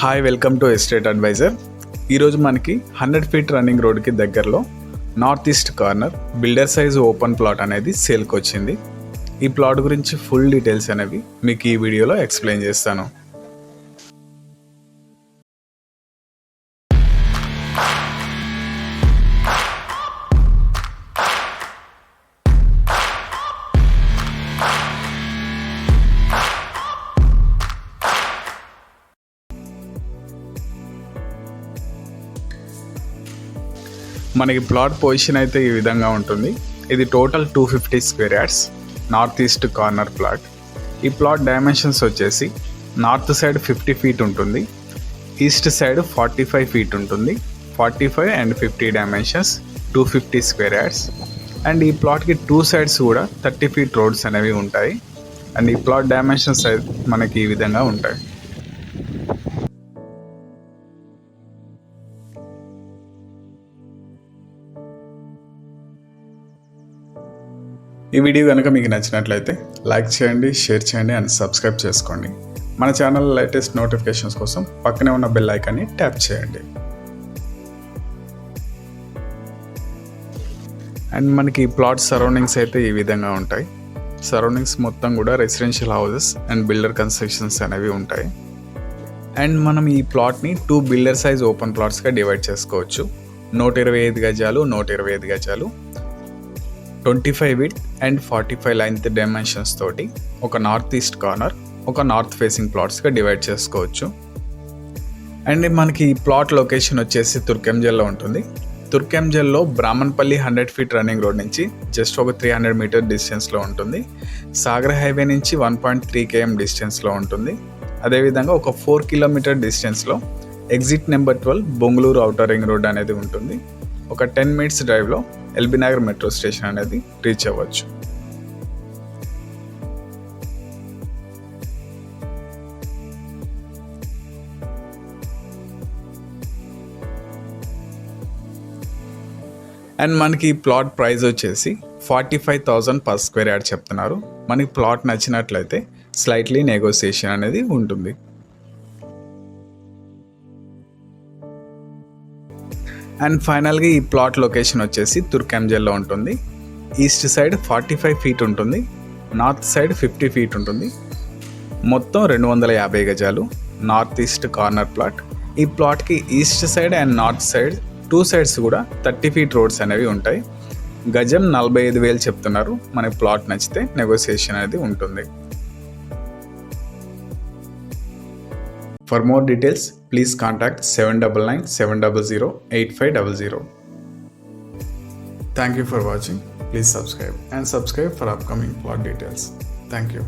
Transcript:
Hi, welcome to estate advisor. ఈరోజు మనకి 100 feet running రోడ్కి దగ్గరలో north east corner builder size open plot అనేది సేల్కి వచ్చింది. ఈ ప్లాట్ గురించి ఫుల్ డీటెయిల్స్ అనేవి మీకు ఈ వీడియోలో ఎక్స్ప్లెయిన్ చేస్తాను. మనకి ప్లాట్ పొజిషన్ అయితే ఈ విధంగా ఉంటుంది. ఇది total 250 square yards north east corner plot. ఈ ప్లాట్ డైమెన్షన్స్ వచ్చేసి నార్త్ సైడ్ 50 ఫీట్ ఉంటుంది, ఈస్ట్ సైడ్ 45 ఫీట్ ఉంటుంది. 45 and 50 dimensions 250 square yards. And ఈ ప్లాట్కి 2 సైడ్స్ కూడా 30 ఫీట్ రోడ్స్ అనేవి ఉంటాయి. అండ్ ఈ ప్లాట్ డైమెన్షన్స్ మనకి ఈ విధంగా ఉంటాయి. ఈ వీడియో కనుక మీకు నచ్చినట్లయితే లైక్ చేయండి, షేర్ చేయండి అండ్ సబ్స్క్రైబ్ చేసుకోండి. మన ఛానల్ లేటెస్ట్ నోటిఫికేషన్స్ కోసం పక్కనే ఉన్న బెల్ ఐకాన్ని ట్యాప్ చేయండి. అండ్ మనకి ప్లాట్ సరౌండింగ్స్ అయితే ఈ విధంగా ఉంటాయి. సరౌండింగ్స్ మొత్తం కూడా residential houses and builder constructions అనేవి ఉంటాయి. అండ్ మనం ఈ ప్లాట్ని 2 బిల్డర్ సైజ్ ఓపెన్ ప్లాట్స్గా డివైడ్ చేసుకోవచ్చు. 125 గజాలు, 125 గజాలు, 25 విడ్త్ అండ్ 45 లెంగ్త్ డైమెన్షన్స్ తోటి ఒక నార్త్ ఈస్ట్ కార్నర్, ఒక నార్త్ ఫేసింగ్ ప్లాట్స్గా డివైడ్ చేసుకోవచ్చు. అండ్ మనకి ఈ ప్లాట్ లొకేషన్ వచ్చేసి తుర్కెంజల్లో ఉంటుంది. తుర్కెంజల్లో బ్రాహ్మణపల్లి 100 ఫీట్ రన్నింగ్ రోడ్ నుంచి జస్ట్ ఒక 300 మీటర్ డిస్టెన్స్లో ఉంటుంది. సాగర్ హైవే నుంచి 1.3 km డిస్టెన్స్లో ఉంటుంది. అదేవిధంగా ఒక 4 కిలోమీటర్ డిస్టెన్స్లో exit number 12 Bengaluru outer ring road అనేది ఉంటుంది. ఒక 10 మినిట్స్ డ్రైవ్లో ఎల్బీ నగర్ మెట్రో స్టేషన్ అనేది రీచ్ అవ్వచ్చు. అండ్ మనకి ఈ ప్లాట్ ప్రైస్ వచ్చేసి 45,000 పర్ స్క్వేర్ యార్డ్ చెప్తున్నారు. మనకి ప్లాట్ నచ్చినట్లయితే స్లైట్లీ నెగోసియేషన్ అనేది ఉంటుంది. అండ్ ఫైనల్గా ఈ ప్లాట్ లొకేషన్ వచ్చేసి తుర్కెంజల్లో ఉంటుంది. ఈస్ట్ సైడ్ 45 ఫీట్ ఉంటుంది, నార్త్ సైడ్ 50 ఫీట్ ఉంటుంది. మొత్తం 250 గజాలు నార్త్ ఈస్ట్ కార్నర్ ప్లాట్. ఈ ప్లాట్కి east side and north side 2 sides కూడా 30 ఫీట్ రోడ్స్ అనేవి ఉంటాయి. గజం 45,000 చెప్తున్నారు. మనకి ప్లాట్ నచ్చితే నెగోసియేషన్ అనేది ఉంటుంది. For more details, please contact 7997008500. Thank you for watching. Please subscribe and subscribe for upcoming plot details. Thank you.